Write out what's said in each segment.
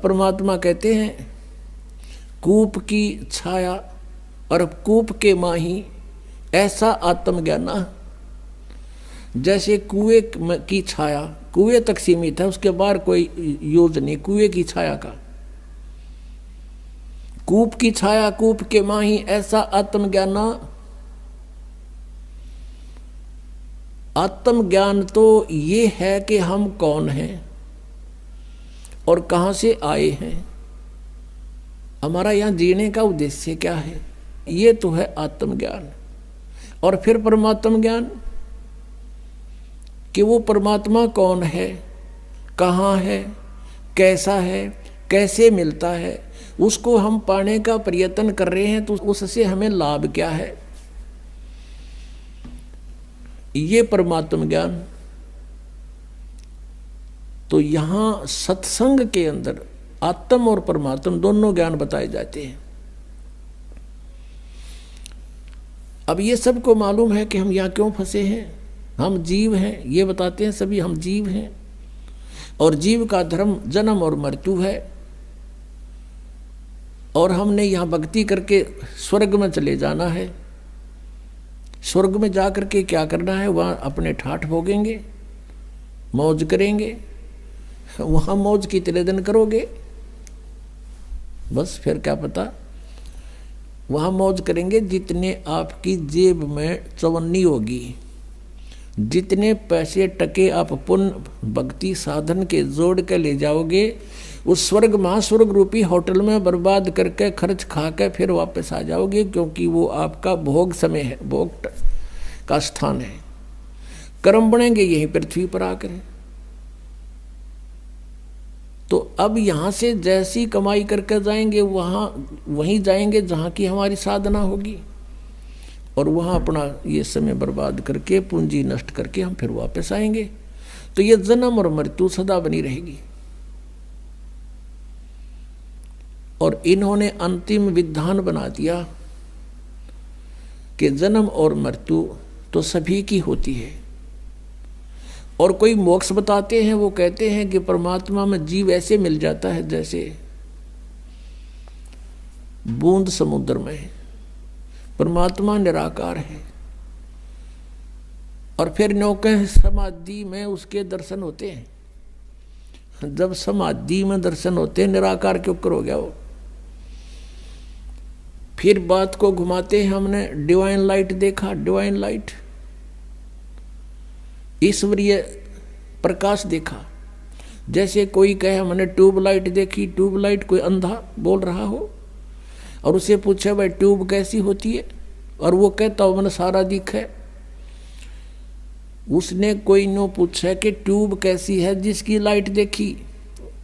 परमात्मा कहते हैं कूप की छाया और कूप के माही ऐसा आत्मज्ञाना। जैसे कुएं की छाया कुएं तक सीमित है, उसके बाहर कोई यूज नहीं कुएं की छाया का। कूप की छाया कूप के माही ऐसा आत्मज्ञाना। आत्मज्ञान तो ये है कि हम कौन हैं और कहां से आए हैं, हमारा यहां जीने का उद्देश्य क्या है, ये तो है आत्मज्ञान। और फिर परमात्म ज्ञान कि वो परमात्मा कौन है, कहाँ है, कैसा है, कैसे मिलता है, उसको हम पाने का प्रयत्न कर रहे हैं तो उससे हमें लाभ क्या है, ये परमात्म ज्ञान। तो यहां सत्संग के अंदर आत्म और परमात्म दोनों ज्ञान बताए जाते हैं। अब ये सबको मालूम है कि हम यहाँ क्यों फंसे हैं, हम जीव हैं, ये बताते हैं सभी हम जीव हैं और जीव का धर्म जन्म और मृत्यु है। और हमने यहाँ भक्ति करके स्वर्ग में चले जाना है। स्वर्ग में जा करके क्या करना है, वहाँ अपने ठाठ भोगेंगे, मौज करेंगे, वहाँ मौज कितने दिन करोगे, बस फिर क्या पता। वहाँ मौज करेंगे जितने आपकी जेब में चवन्नी होगी, जितने पैसे टके आप पुण्य भक्ति साधन के जोड़ के ले जाओगे, उस स्वर्ग महास्वर्ग रूपी होटल में बर्बाद करके खर्च खा के फिर वापस आ जाओगे, क्योंकि वो आपका भोग समय है, भोग का स्थान है। कर्म बनेंगे यहीं पृथ्वी पर आकर। तो अब यहाँ से जैसी कमाई करके जाएंगे वहीं जाएंगे जहाँ की हमारी साधना होगी, और वहाँ अपना ये समय बर्बाद करके पूंजी नष्ट करके हम फिर वापस आएंगे। तो ये जन्म और मृत्यु सदा बनी रहेगी। और इन्होंने अंतिम विधान बना दिया कि जन्म और मृत्यु तो सभी की होती है। और कोई मोक्ष बताते हैं, वो कहते हैं कि परमात्मा में जीव ऐसे मिल जाता है जैसे बूंद समुद्र में। परमात्मा निराकार है और फिर नौके समाधि में उसके दर्शन होते हैं। जब समाधि में दर्शन होते हैं, निराकार के ऊपर हो गया वो। फिर बात को घुमाते हैं, हमने डिवाइन लाइट देखा, डिवाइन लाइट ईश्वरीय प्रकाश देखा। जैसे कोई कहे हमने ट्यूबलाइट देखी, ट्यूबलाइट कोई अंधा बोल रहा हो और उसे पूछे भाई ट्यूब कैसी होती है, और वो कहता हो मैंने सारा दिखे। उसने कोई नो पूछा कि ट्यूब कैसी है जिसकी लाइट देखी,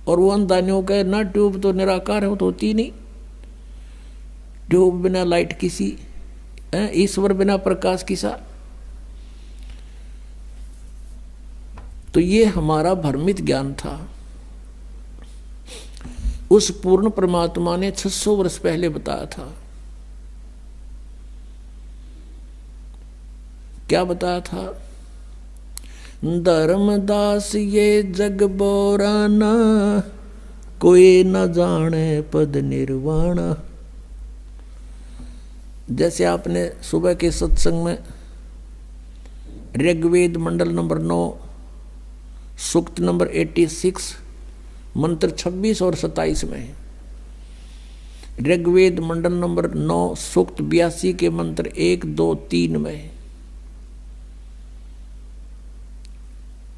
और वो अंधा नो कहे ना ट्यूब तो निराकार है, वो तो होती नहीं। ट्यूब बिना लाइट किसी, ईश्वर बिना प्रकाश किसा। तो ये हमारा भ्रमित ज्ञान था। उस पूर्ण परमात्मा ने 600 वर्ष पहले बताया था। क्या बताया था? धर्मदास ये जग बोराना, कोई न जाने पद निर्वाणा। जैसे आपने सुबह के सत्संग में ऋग्वेद मंडल नंबर 9 सूक्त नंबर 86 मंत्र 26 और 27 में, ऋग्वेद मंडल नंबर 9 सूक्त 82 के मंत्र 1, 2, 3 में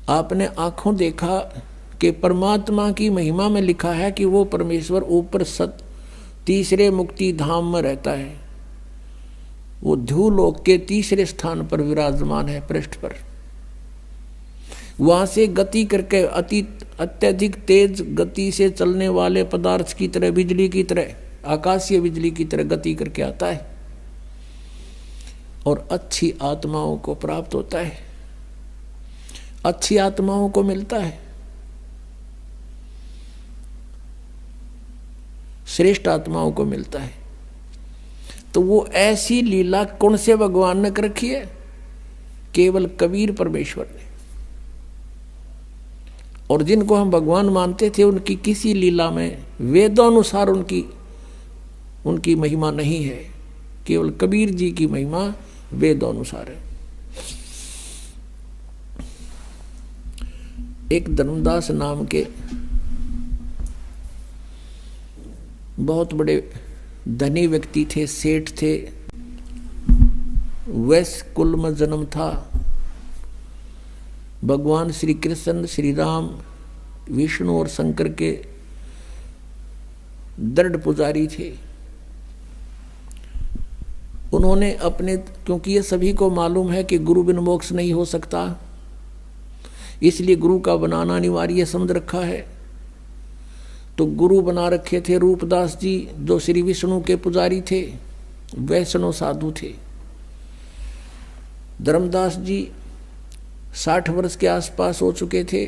आपने आंखों देखा कि परमात्मा की महिमा में लिखा है कि वो परमेश्वर ऊपर तीसरे मुक्ति धाम में रहता है। वो ध्रुवलोक के तीसरे स्थान पर विराजमान है, पृष्ठ पर। वहां से गति करके अत्यधिक तेज गति से चलने वाले पदार्थ की तरह, बिजली की तरह, आकाशीय बिजली की तरह गति करके आता है और अच्छी आत्माओं को प्राप्त होता है, अच्छी आत्माओं को मिलता है, श्रेष्ठ आत्माओं को मिलता है। तो वो ऐसी लीला कौन से भगवान ने कर रखी है? केवल कबीर परमेश्वर ने। और जिनको हम भगवान मानते थे उनकी किसी लीला में वेदानुसार उनकी महिमा नहीं है। केवल कबीर जी की महिमा वेदानुसार है। एक धर्मदास नाम के बहुत बड़े धनी व्यक्ति थे, सेठ थे। वैश्य कुल में जन्म था। भगवान श्री कृष्ण, श्री राम, विष्णु और शंकर के दृढ़ पुजारी थे। उन्होंने अपने, क्योंकि ये सभी को मालूम है कि गुरु बिन मोक्ष नहीं हो सकता, इसलिए गुरु का बनाना अनिवार्य समझ रखा है। तो गुरु बना रखे थे रूपदास जी, जो श्री विष्णु के पुजारी थे, वैष्णव साधु थे। धर्मदास जी 60 वर्ष के आसपास हो चुके थे।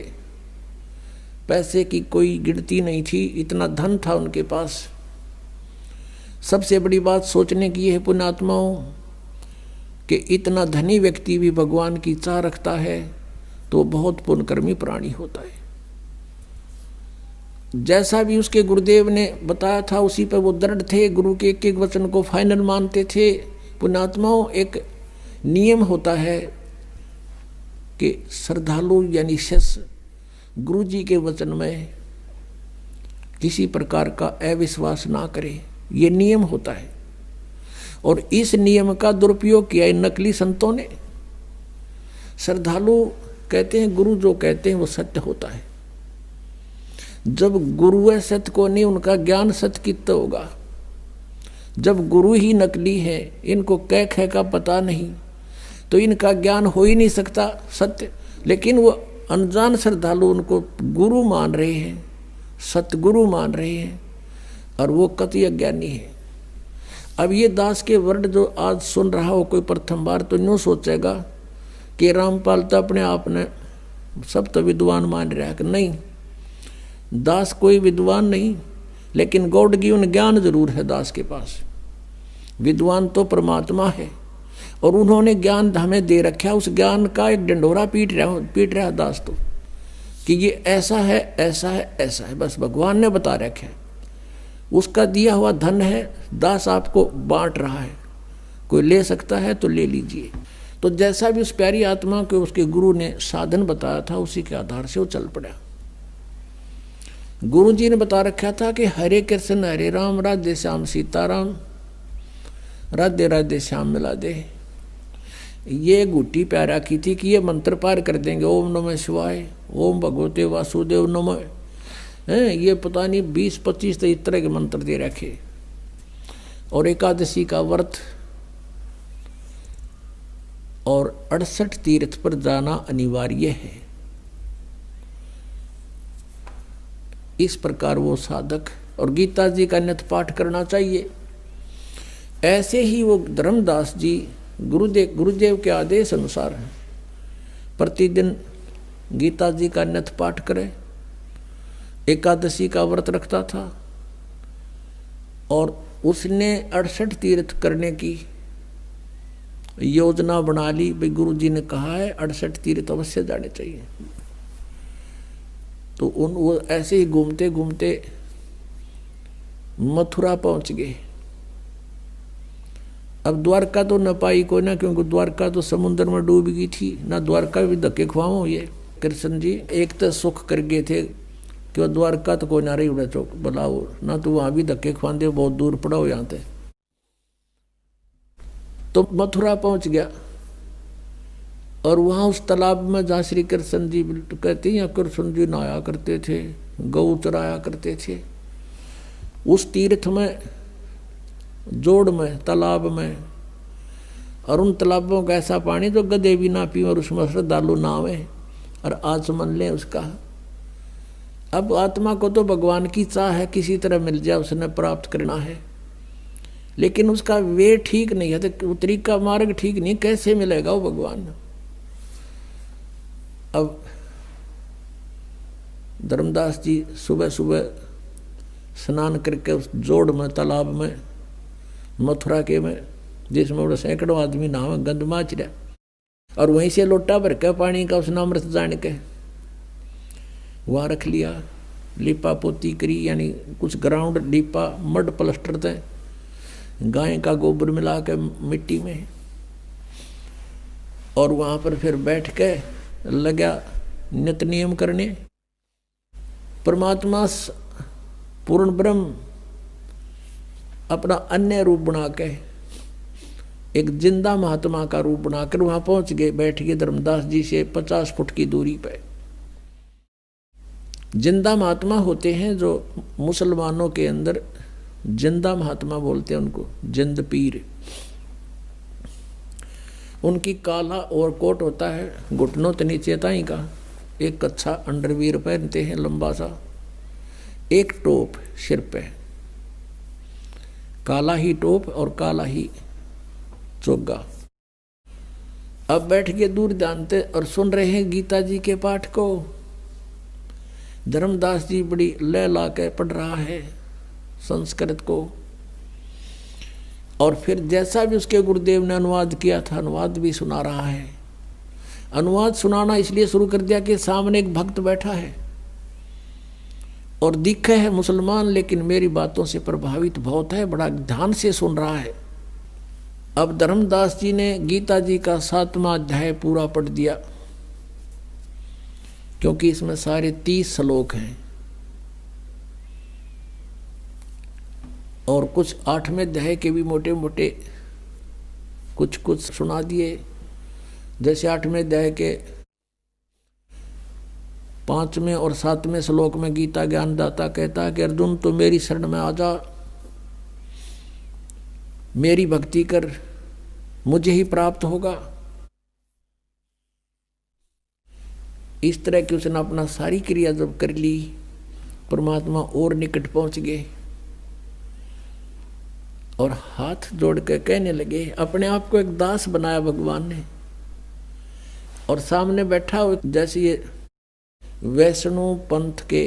पैसे की कोई गिनती नहीं थी, इतना धन था उनके पास। सबसे बड़ी बात सोचने की है पुण्यात्माओं कि इतना धनी व्यक्ति भी भगवान की चाह रखता है तो बहुत पुण्यकर्मी प्राणी होता है। जैसा भी उसके गुरुदेव ने बताया था उसी पर वो दृढ़ थे, गुरु के एक एक वचन को फाइनल मानते थे। पुण्यात्माओं, एक नियम होता है कि श्रद्धालु यानी शिष्य गुरु जी के वचन में किसी प्रकार का अविश्वास ना करे, ये नियम होता है। और इस नियम का दुरुपयोग किया इन नकली संतों ने। श्रद्धालु कहते हैं गुरु जो कहते हैं वो सत्य होता है। जब गुरु है सत्य को नहीं, उनका ज्ञान सत्य कितना होगा। जब गुरु ही नकली है, इनको कह कह का पता नहीं, तो इनका ज्ञान हो ही नहीं सकता सत्य। लेकिन वो अनजान श्रद्धालु उनको गुरु मान रहे हैं, सतगुरु मान रहे हैं, और वो कति अज्ञानी है। अब ये दास के वर्ड जो आज सुन रहा हो कोई प्रथम बार, तो यूँ सोचेगा कि रामपाल तो अपने आप ने सब तो विद्वान मान रहा है। कि नहीं, दास कोई विद्वान नहीं, लेकिन गॉड गिवन ज्ञान जरूर है दास के पास। विद्वान तो परमात्मा है और उन्होंने ज्ञान हमें दे रखा। उस ज्ञान का एक डंडोरा पीट रहा दास तो, कि ये ऐसा है, ऐसा है, ऐसा है, बस भगवान ने बता रखा है। उसका दिया हुआ धन है, दास आपको बांट रहा है। कोई ले सकता है तो ले लीजिए। तो जैसा भी उस प्यारी आत्मा को उसके गुरु ने साधन बताया था, उसी के आधार से वो चल पड़ा। गुरु जी ने बता रखा था कि हरे कृष्ण हरे राम, राधे श्याम सीताराम, राधे राधे श्याम मिला दे। ये गुट्टी प्यार रखी थी कि ये मंत्र पार कर देंगे। ओम नमः शिवाय, ओम भगवते वासुदेव नमः, ये पता नहीं 20-25 तो इस तरह के मंत्र दे रखे। और एकादशी का व्रत और 68 तीर्थ पर जाना अनिवार्य है। इस प्रकार वो साधक, और गीता जी का नित्य पाठ करना चाहिए। ऐसे ही वो धर्मदास जी गुरुदेव के आदेश अनुसार प्रतिदिन गीता जी का नित्य पाठ करे, एकादशी का व्रत रखता था, और उसने 68 तीर्थ करने की योजना बना ली। भाई गुरु जी ने कहा है 68 तीर्थ अवश्य जाने चाहिए। तो वो ऐसे ही घूमते घूमते मथुरा पहुंच गए। अब द्वारका तो न पाई कोई ना, क्योंकि द्वारका तो समुद्र में डूब गई थी। ना द्वारका भी धक्के खुआओ। ये कृष्ण जी एक तो सुख कर गए थे कि वह द्वारका तो कोई ना रही उड़ा चौक बुलाओ ना, तो वहां भी धक्के खुआते, बहुत दूर पड़ा हो यहाँ से। तो मथुरा पहुंच गया और वहां उस तालाब में जहाँ श्री कृष्ण जी कहते हैं, कृष्ण जी नहाया करते थे, गौ चराया करते थे, उस तीर्थ में, जोड़ में, तालाब में। और उन तालाबों का ऐसा पानी जो गधे भी ना पी, और उसमें श्रद्धालु नावे और आचमन लें उसका। अब आत्मा को तो भगवान की चाह है किसी तरह मिल जाए, उसने प्राप्त करना है, लेकिन उसका वे ठीक नहीं है, तो तरीका मार्ग ठीक नहीं, कैसे मिलेगा वो भगवान। अब धर्मदास जी सुबह सुबह स्नान करके उस जोड़ में, तालाब में, मथुरा के में, जिसमें बड़ा सैकड़ों आदमी नहावे, गंद माच रहा, और वहीं से लोटा भर के पानी का उसने अमृत जान के वहाँ रख लिया, लिपा पोती करी, यानी कुछ ग्राउंड लिपा, मड प्लास्टर थे, गाय का गोबर मिला के मिट्टी में, और वहाँ पर फिर बैठ के लगा नित नियम करने। परमात्मा पूर्ण ब्रह्म अपना अन्य रूप बना के, एक जिंदा महात्मा का रूप बनाकर वहां पहुंच गए, बैठ गए धर्मदास जी से 50 फुट की दूरी पे। जिंदा महात्मा होते हैं जो मुसलमानों के अंदर जिंदा महात्मा बोलते हैं उनको, जिंद पीर। उनकी काला और कोट होता है, घुटनों के नीचे ताई का, एक कच्छा अंडरवियर पहनते हैं लंबा सा, एक टोप सिर पे, काला ही टोप और काला ही चोगा। अब बैठ के दूर जानते और सुन रहे हैं गीता जी के पाठ को। धर्मदास जी बड़ी लय ला के पढ़ रहा है संस्कृत को, और फिर जैसा भी उसके गुरुदेव ने अनुवाद किया था, अनुवाद भी सुना रहा है। अनुवाद सुनाना इसलिए शुरू कर दिया कि सामने एक भक्त बैठा है और दिखे है मुसलमान, लेकिन मेरी बातों से प्रभावित बहुत है, बड़ा ध्यान से सुन रहा है। अब धर्मदास जी ने गीता जी का 7वां अध्याय पूरा पढ़ दिया, क्योंकि इसमें सारे 30 श्लोक हैं, और कुछ 8वें अध्याय के भी मोटे मोटे कुछ कुछ सुना दिए। जैसे 8वें अध्याय के 5वें और 7वें श्लोक में गीता ज्ञानदाता कहता है कि अर्जुन तो मेरी शरण में आ जा, मेरी भक्ति कर, मुझे ही प्राप्त होगा। इस तरह की उसने अपना सारी क्रिया जब कर ली, परमात्मा और निकट पहुंच गए और हाथ जोड़ के कहने लगे। अपने आप को एक दास बनाया भगवान ने, और सामने बैठा हो जैसे ये वैष्णव पंथ के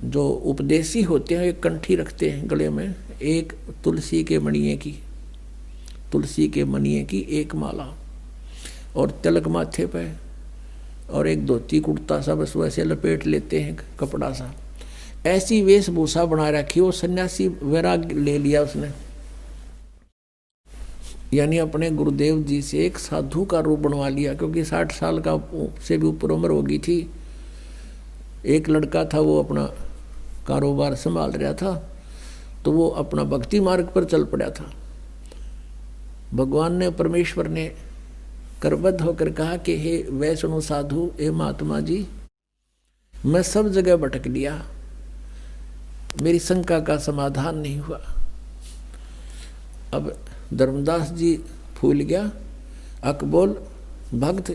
जो उपदेशी होते हैं, एक कंठी रखते हैं गले में, एक तुलसी के मणिये की एक माला, और तिलक माथे पे, और एक धोती कुर्ता सा बस वैसे लपेट लेते हैं कपड़ा सा। ऐसी वेशभूषा बना रखी, वो सन्यासी वैराग ले लिया उसने, यानी अपने गुरुदेव जी से एक साधु का रूप बनवा लिया, क्योंकि 60 साल का से भी ऊपर उम्र हो गई थी। एक लड़का था, वो अपना कारोबार संभाल रहा था, तो वो अपना भक्ति मार्ग पर चल पड़ा था। भगवान ने, परमेश्वर ने करबद्ध होकर कहा कि हे वैष्णव साधु, हे महात्मा जी, मैं सब जगह भटक लिया, मेरी शंका का समाधान नहीं हुआ। अब धर्मदास जी फूल गया। अकबोल भक्त,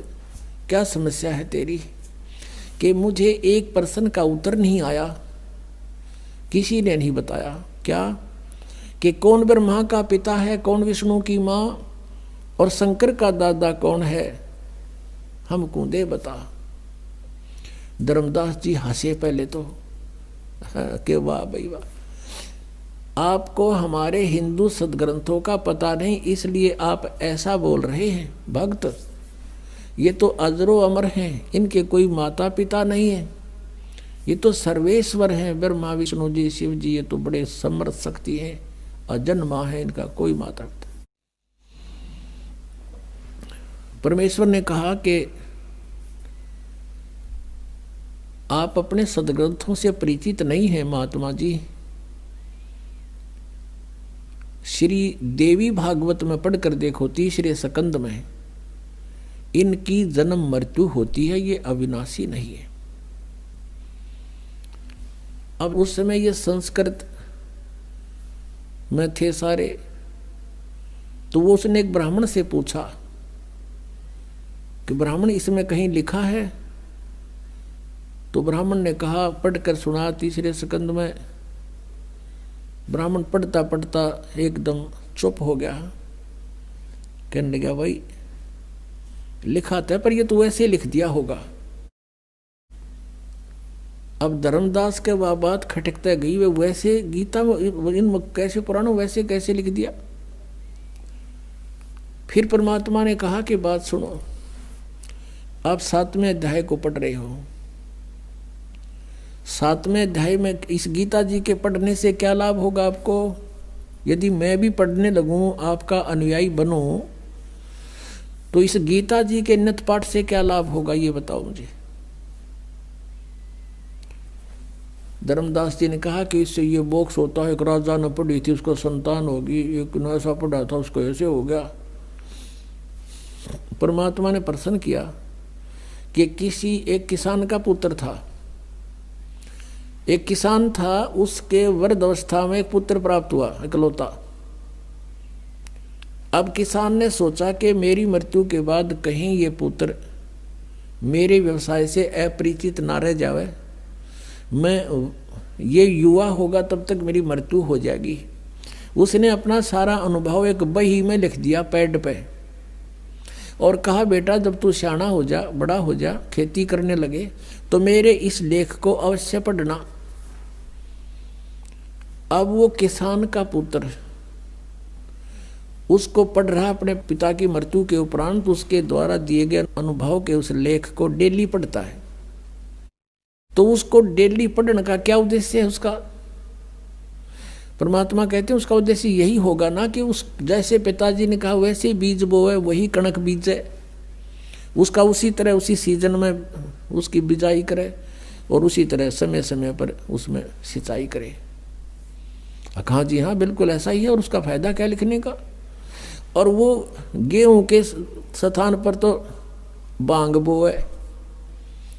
क्या समस्या है तेरी? कि मुझे एक प्रश्न का उत्तर नहीं आया, किसी ने नहीं बताया। क्या? कि कौन ब्रह्मा का पिता है, कौन विष्णु की माँ, और शंकर का दादा कौन है, हमको दे बता। धर्मदास जी हंसे पहले तो कि वाह भाई वाह, आपको हमारे हिंदू सदग्रंथों का पता नहीं, इसलिए आप ऐसा बोल रहे हैं। भक्त, ये तो अजरो अमर हैं, इनके कोई माता पिता नहीं है, ये तो सर्वेश्वर हैं, ब्रह्मा विष्णु जी शिव जी, ये तो बड़े समर्थ शक्ति हैं, अजन्मा है, इनका कोई माता पिता। परमेश्वर ने कहा कि आप अपने सदग्रंथों से परिचित नहीं हैं महात्मा जी। श्री देवी भागवत में पढ़कर देखो, तीसरे स्कंद में, इनकी जन्म मृत्यु होती है, ये अविनाशी नहीं है। अब उस समय ये संस्कृत में थे सारे, तो वो उसने एक ब्राह्मण से पूछा कि ब्राह्मण इसमें कहीं लिखा है? तो ब्राह्मण ने कहा, पढ़कर सुना तीसरे स्कंद में। ब्राह्मण पढ़ता पढ़ता एकदम चुप हो गया, कहने लगा, भाई लिखा था, पर ये तो वैसे लिख दिया होगा। अब धर्मदास के वह बात खटकता गई, वे वैसे गीता इन कैसे पुराणों वैसे कैसे लिख दिया। फिर परमात्मा ने कहा कि बात सुनो, आप 7वें अध्याय को पढ़ रहे हो। 7वें अध्याय में इस गीता जी के पढ़ने से क्या लाभ होगा आपको? यदि मैं भी पढ़ने लगूं, आपका अनुयायी बनूं, तो इस गीता जी के नित्य पाठ से क्या लाभ होगा, ये बताओ मुझे। धर्मदास जी ने कहा कि इससे ये मोक्ष होता है। एक राजा ने पढ़ी थी, उसको संतान होगी, एक ने ऐसा पढ़ा था, उसको ऐसे हो गया। परमात्मा ने प्रश्न किया कि एक किसान का पुत्र था, एक किसान था, उसके वृद्ध अवस्था में एक पुत्र प्राप्त हुआ, इकलौता। अब किसान ने सोचा कि मेरी मृत्यु के बाद कहीं ये पुत्र मेरे व्यवसाय से अपरिचित ना रह जावे, मैं ये युवा होगा तब तक मेरी मृत्यु हो जाएगी। उसने अपना सारा अनुभव एक बही में लिख दिया पैड पे, और कहा बेटा जब तू सियाना हो जा, बड़ा हो जा, खेती करने लगे, तो मेरे इस लेख को अवश्य पढ़ना। अब वो किसान का पुत्र उसको पढ़ रहा, अपने पिता की मृत्यु के उपरांत उसके द्वारा दिए गए अनुभव के उस लेख को डेली पढ़ता है। तो उसको डेली पढ़ने का क्या उद्देश्य है उसका? परमात्मा कहते हैं उसका उद्देश्य यही होगा ना कि उस जैसे पिताजी ने कहा वैसे बीज बोए, वही कणक बीजे, उसका उसी तरह उसी सीजन में उसकी बिजाई करे और उसी तरह समय समय पर उसमें सिंचाई करे। कहा जी हाँ बिल्कुल ऐसा ही है, और उसका फायदा क्या लिखने का? और वो गेहूं के स्थान पर तो भांग बोए,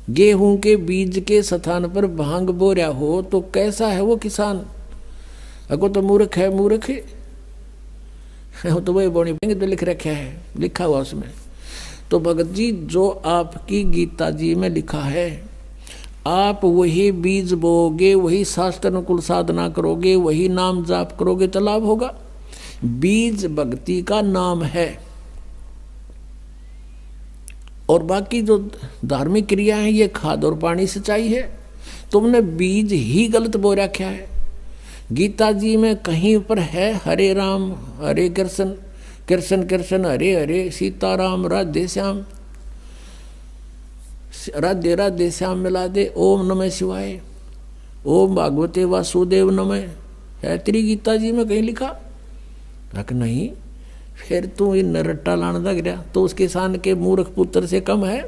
गेहूं के बीज के स्थान पर भांग बो रहा हो तो कैसा है वो किसान? अगो तो मूर्ख है, मूर्ख है तो वही बोनी तो लिख रखा है, लिखा हुआ उसमें। तो भगत जी जो आपकी गीता जी में लिखा है, आप वही बीज बोगे, वही शास्त्र अनुकूल साधना करोगे, वही नाम जाप करोगे तो लाभ होगा। बीज भक्ति का नाम है, और बाकी जो धार्मिक क्रिया है ये खाद और पानी सिंचाई है। तुमने बीज ही गलत बो रखा है। गीता जी में कहीं पर है हरे राम हरे कृष्ण, कृष्ण कृष्ण हरे हरे, सीताराम राधे श्याम, राधे राधे श्याम मिला दे, ओम नमः शिवाय, ओम भागवते वासुदेव नमः, है तेरी गीता जी में कहीं लिखा? नहीं। फिर तू इन रट्टा लाने लग गया तो उस किसान के मूर्ख पुत्र से कम है?